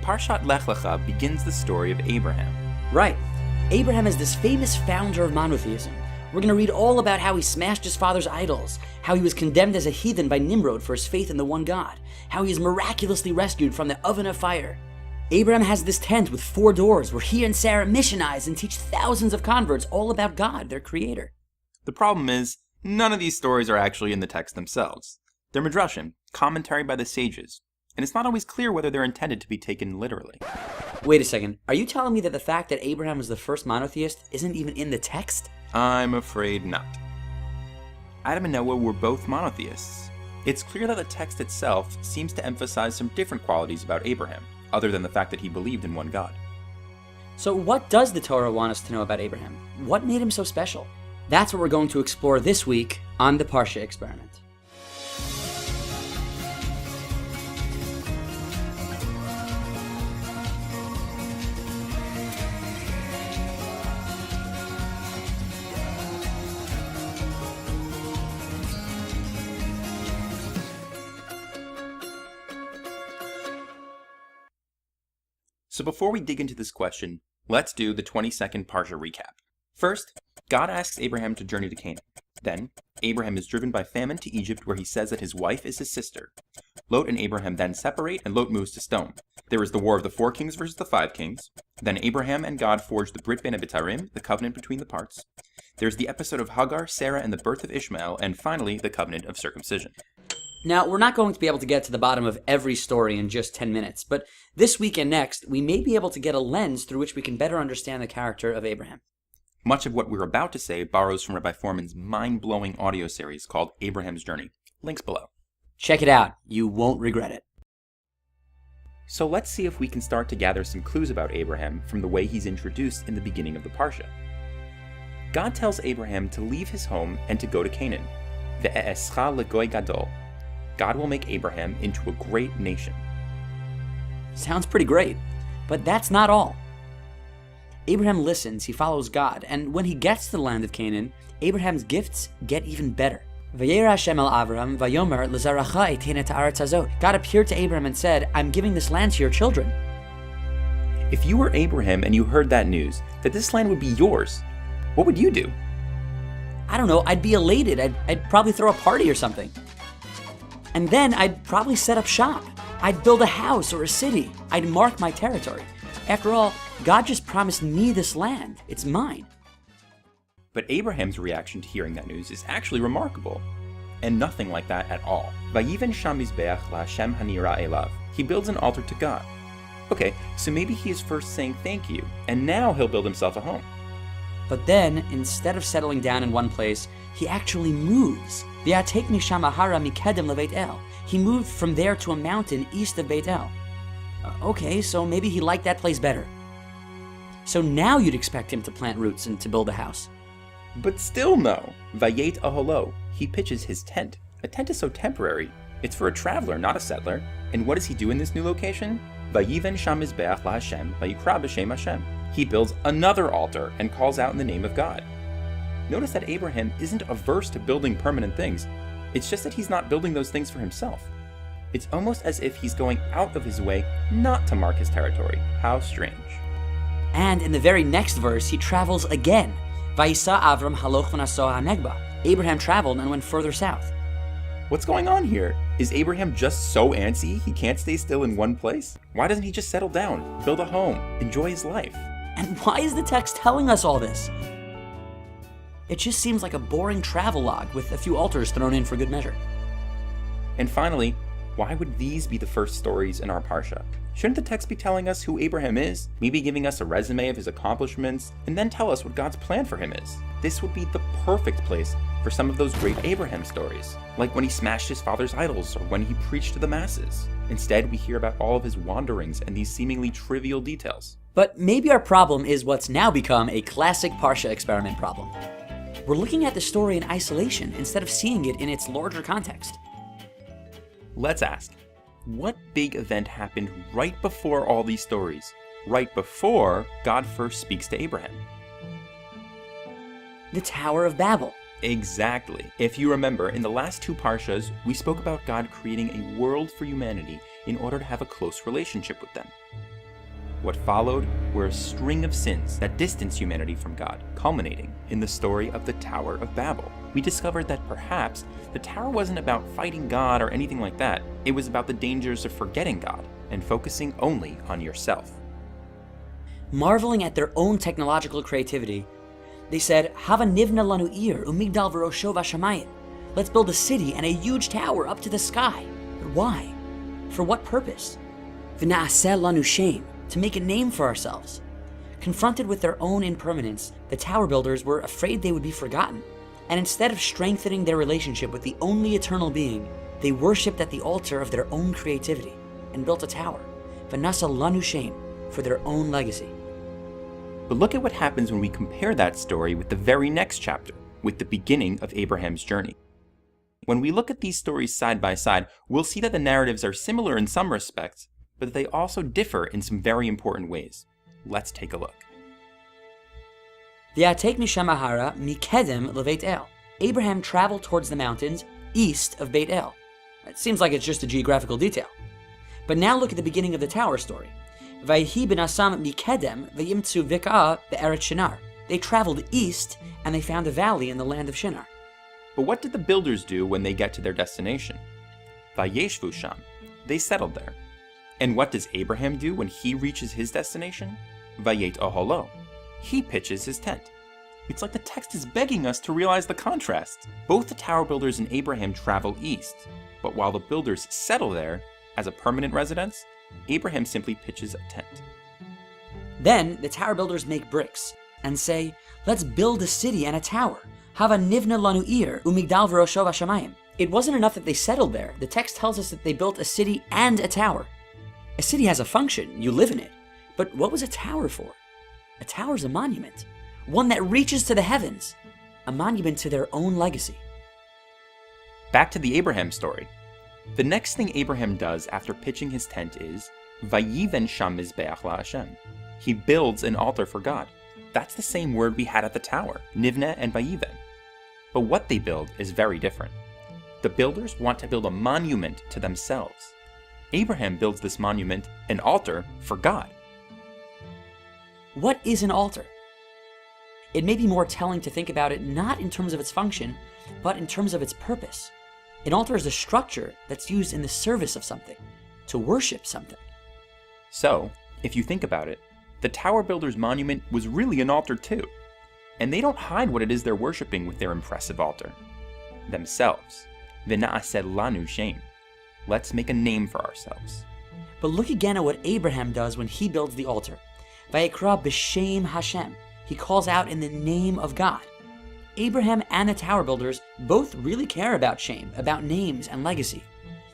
Parshat Lech Lecha begins the story of Abraham. Right. Abraham is this famous founder of monotheism. We're going to read all about how he smashed his father's idols, how he was condemned as a heathen by Nimrod for his faith in the one God, how he is miraculously rescued from the oven of fire. Abraham has this tent with 4 doors where he and Sarah missionize and teach thousands of converts all about God, their creator. The problem is, none of these stories are actually in the text themselves. They're midrashim, commentary by the sages, and it's not always clear whether they're intended to be taken literally. Wait a second, are you telling me that the fact that Abraham was the first monotheist isn't even in the text? I'm afraid not. Adam and Noah were both monotheists. It's clear that the text itself seems to emphasize some different qualities about Abraham, other than the fact that he believed in one God. So what does the Torah want us to know about Abraham? What made him so special? That's what we're going to explore this week on the Parsha Experiment. So before we dig into this question, let's do the 20-second Parsha recap. First, God asks Abraham to journey to Canaan. Then, Abraham is driven by famine to Egypt where he says that his wife is his sister. Lot and Abraham then separate and Lot moves to stone. There is the war of the 4 kings versus the 5 kings. Then Abraham and God forge the Brit Bein HaBitarim, the covenant between the parts. There's the episode of Hagar, Sarah, and the birth of Ishmael, and finally, the covenant of circumcision. Now, we're not going to be able to get to the bottom of every story in just 10 minutes, but this week and next, we may be able to get a lens through which we can better understand the character of Abraham. Much of what we're about to say borrows from Rabbi Foreman's mind-blowing audio series called Abraham's Journey. Links below. Check it out. You won't regret it. So let's see if we can start to gather some clues about Abraham from the way he's introduced in the beginning of the Parsha. God tells Abraham to leave his home and to go to Canaan. Ve'escha legoy gadol. God will make Abraham into a great nation. Sounds pretty great, but that's not all. Abraham listens, he follows God, and when he gets to the land of Canaan, Abraham's gifts get even better. Vayera Hashem el Avram, vayomer l'zaracha etin et haaretz hazot. God appeared to Abraham and said, I'm giving this land to your children. If you were Abraham and you heard that news, that this land would be yours, what would you do? I don't know, I'd be elated. I'd probably throw a party or something. And then I'd probably set up shop. I'd build a house or a city. I'd mark my territory. After all, God just promised me this land. It's mine. But Abraham's reaction to hearing that news is actually remarkable, and nothing like that at all. Vayiven sham mizbeach laHashem hanira elav. He builds an altar to God. Okay, so maybe he is first saying thank you, and now he'll build himself a home. But then, instead of settling down in one place, he actually moves. V'yatek misham ahara mikedem leBeit El. He moved from there to a mountain east of Beit El. Okay, so maybe he liked that place better. So now you'd expect him to plant roots and to build a house. But still no. Vayet aholo. He pitches his tent. A tent is so temporary. It's for a traveler, not a settler. And what does he do in this new location? Vayiven sham mizbeach laHashem vayikra b'shem Hashem. He builds another altar and calls out in the name of God. Notice that Abraham isn't averse to building permanent things. It's just that he's not building those things for himself. It's almost as if he's going out of his way not to mark his territory. How strange. And in the very next verse, he travels again. Vayisa Avram haloch v'naso ha'negba. Abraham traveled and went further south. What's going on here? Is Abraham just so antsy he can't stay still in one place? Why doesn't he just settle down, build a home, enjoy his life? And why is the text telling us all this? It just seems like a boring travelogue with a few altars thrown in for good measure. And finally, why would these be the first stories in our Parsha? Shouldn't the text be telling us who Abraham is, maybe giving us a resume of his accomplishments, and then tell us what God's plan for him is? This would be the perfect place for some of those great Abraham stories, like when he smashed his father's idols or when he preached to the masses. Instead, we hear about all of his wanderings and these seemingly trivial details. But maybe our problem is what's now become a classic Parsha experiment problem. We're looking at the story in isolation instead of seeing it in its larger context. Let's ask, what big event happened right before all these stories? Right before God first speaks to Abraham? The Tower of Babel. Exactly. If you remember, in the last 2 Parshas, we spoke about God creating a world for humanity in order to have a close relationship with them. What followed were a string of sins that distanced humanity from God, culminating in the story of the Tower of Babel. We discovered that perhaps the tower wasn't about fighting God or anything like that. It was about the dangers of forgetting God and focusing only on yourself. Marveling at their own technological creativity, they said, Hava nivna lanu ir umigdal v'rosho v'shamayim. Let's build a city and a huge tower up to the sky. But why? For what purpose? V'na'aseh lanu shem, to make a name for ourselves. Confronted with their own impermanence, the tower builders were afraid they would be forgotten. And instead of strengthening their relationship with the only eternal being, they worshipped at the altar of their own creativity and built a tower, v'nasa lanu shem, for their own legacy. But look at what happens when we compare that story with the very next chapter, with the beginning of Abraham's journey. When we look at these stories side by side, we'll see that the narratives are similar in some respects, but they also differ in some very important ways. Let's take a look. V'yatek mishem ahara mikedem leveit el. Abraham traveled towards the mountains east of Beit El. It seems like it's just a geographical detail. But now look at the beginning of the tower story. Vayhi benasam mikedem v'yimtzu vik'ah be'eret Shinar. They traveled east and they found a valley in the land of Shinar. But what did the builders do when they get to their destination? Vayeshvu sham. They settled there. And what does Abraham do when he reaches his destination? Vayet oholo. He pitches his tent. It's like the text is begging us to realize the contrast. Both the tower builders and Abraham travel east, but while the builders settle there as a permanent residence, Abraham simply pitches a tent. Then the tower builders make bricks and say, let's build a city and a tower. Hava nivna lanu ir umigdal v'rosho v'shamayim. It wasn't enough that they settled there. The text tells us that they built a city and a tower. A city has a function, you live in it. But what was a tower for? A tower's a monument, one that reaches to the heavens, a monument to their own legacy. Back to the Abraham story. The next thing Abraham does after pitching his tent is vayiven sham mizbeach la'Hashem. He builds an altar for God. That's the same word we had at the tower, nivna and vayiven. But what they build is very different. The builders want to build a monument to themselves. Abraham builds this monument, an altar, for God. What is an altar? It may be more telling to think about it not in terms of its function, but in terms of its purpose. An altar is a structure that's used in the service of something, to worship something. So, if you think about it, the tower builder's monument was really an altar too. And they don't hide what it is they're worshiping with their impressive altar. Themselves. V'na'aseh lanu shem. Let's make a name for ourselves. But look again at what Abraham does when he builds the altar. Vayikra b'shem Hashem. He calls out in the name of God. Abraham and the tower builders both really care about shame, about names and legacy.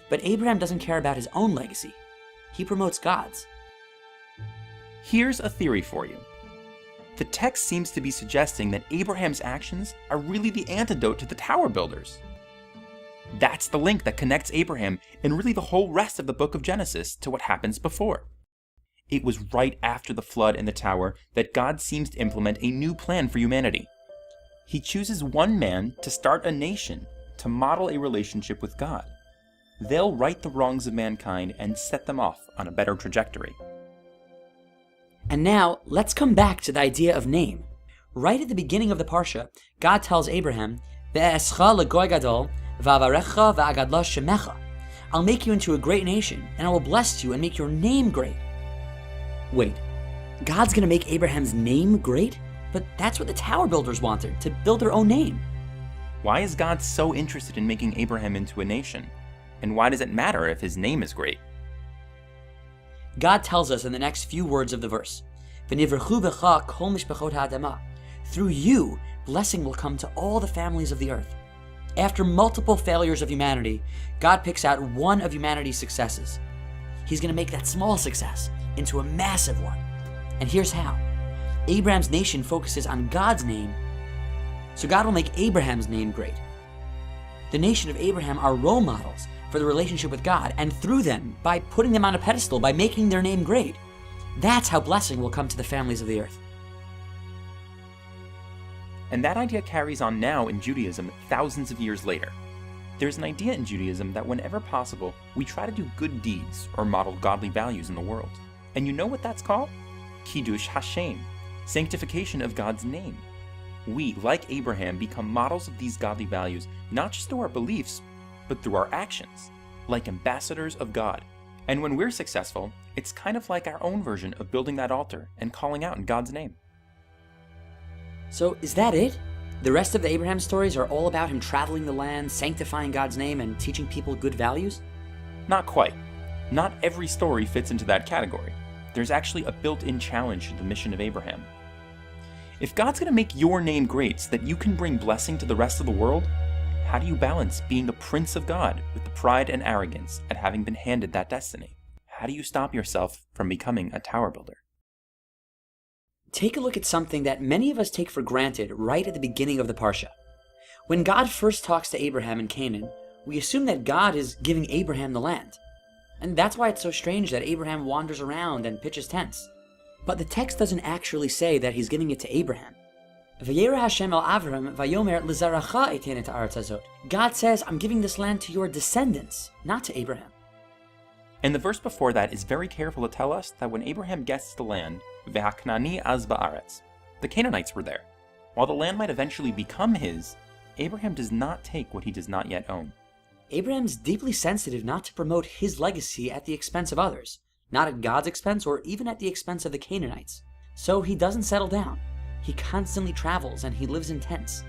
But Abraham doesn't care about his own legacy. He promotes God's. Here's a theory for you. The text seems to be suggesting that Abraham's actions are really the antidote to the tower builders. That's the link that connects Abraham and really the whole rest of the book of Genesis to what happens before. It was right after the flood and the tower that God seems to implement a new plan for humanity. He chooses one man to start a nation to model a relationship with God. They'll right the wrongs of mankind and set them off on a better trajectory. And now, let's come back to the idea of name. Right at the beginning of the Parsha, God tells Abraham, Ve'escha legoy gadol, va'avarecha va'agadla shemecha. I'll make you into a great nation, and I will bless you and make your name great. Wait, God's gonna make Abraham's name great? But that's what the tower builders wanted, to build their own name. Why is God so interested in making Abraham into a nation? And why does it matter if his name is great? God tells us in the next few words of the verse, "V'nivrechu b'cha kol mishpachot ha'adama." Through you, blessing will come to all the families of the earth. After multiple failures of humanity, God picks out one of humanity's successes. He's going to make that small success into a massive one. And here's how. Abraham's nation focuses on God's name, so God will make Abraham's name great. The nation of Abraham are role models for the relationship with God, and through them, by putting them on a pedestal, by making their name great, that's how blessing will come to the families of the earth. And that idea carries on now in Judaism thousands of years later. There's an idea in Judaism that whenever possible, we try to do good deeds or model godly values in the world. And you know what that's called? Kiddush Hashem, sanctification of God's name. We, like Abraham, become models of these godly values, not just through our beliefs, but through our actions, like ambassadors of God. And when we're successful, it's kind of like our own version of building that altar and calling out in God's name. So is that it? The rest of the Abraham stories are all about him traveling the land, sanctifying God's name, and teaching people good values? Not quite. Not every story fits into that category. There's actually a built-in challenge to the mission of Abraham. If God's going to make your name great so that you can bring blessing to the rest of the world, how do you balance being the prince of God with the pride and arrogance at having been handed that destiny? How do you stop yourself from becoming a tower builder? Take a look at something that many of us take for granted right at the beginning of the Parsha. When God first talks to Abraham in Canaan, we assume that God is giving Abraham the land. And that's why it's so strange that Abraham wanders around and pitches tents. But the text doesn't actually say that he's giving it to Abraham. Vayera Hashem el Avram vayomer lezaracha eiten et haaretz hazot. God says, I'm giving this land to your descendants, not to Abraham. And the verse before that is very careful to tell us that when Abraham gets to the land, V'haknani az ba'aretz, the Canaanites were there. While the land might eventually become his, Abraham does not take what he does not yet own. Abraham's deeply sensitive not to promote his legacy at the expense of others, not at God's expense or even at the expense of the Canaanites. So he doesn't settle down. He constantly travels and he lives in tents.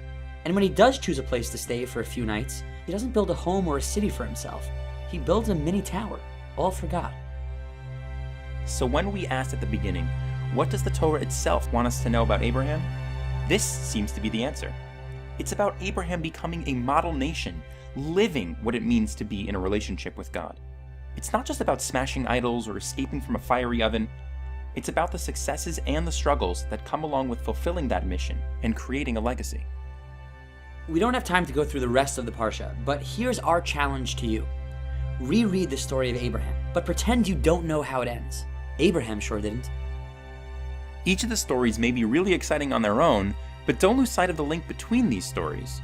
And when he does choose a place to stay for a few nights, he doesn't build a home or a city for himself. He builds a mini tower, all for God. So when we asked at the beginning, what does the Torah itself want us to know about Abraham? This seems to be the answer. It's about Abraham becoming a model nation, living what it means to be in a relationship with God. It's not just about smashing idols or escaping from a fiery oven. It's about the successes and the struggles that come along with fulfilling that mission and creating a legacy. We don't have time to go through the rest of the Parsha, but here's our challenge to you. Reread the story of Abraham, but pretend you don't know how it ends. Abraham sure didn't. Each of the stories may be really exciting on their own, but don't lose sight of the link between these stories,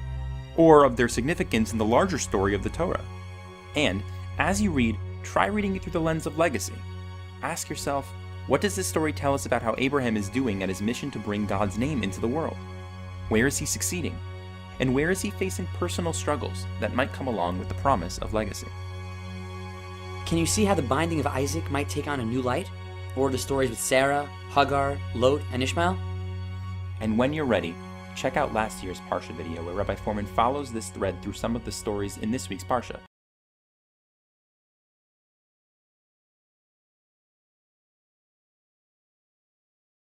or of their significance in the larger story of the Torah. And, as you read, try reading it through the lens of legacy. Ask yourself, what does this story tell us about how Abraham is doing at his mission to bring God's name into the world? Where is he succeeding? And where is he facing personal struggles that might come along with the promise of legacy? Can you see how the binding of Isaac might take on a new light? Or the stories with Sarah, Hagar, Lot, and Ishmael? And when you're ready, check out last year's Parsha video where Rabbi Foreman follows this thread through some of the stories in this week's Parsha.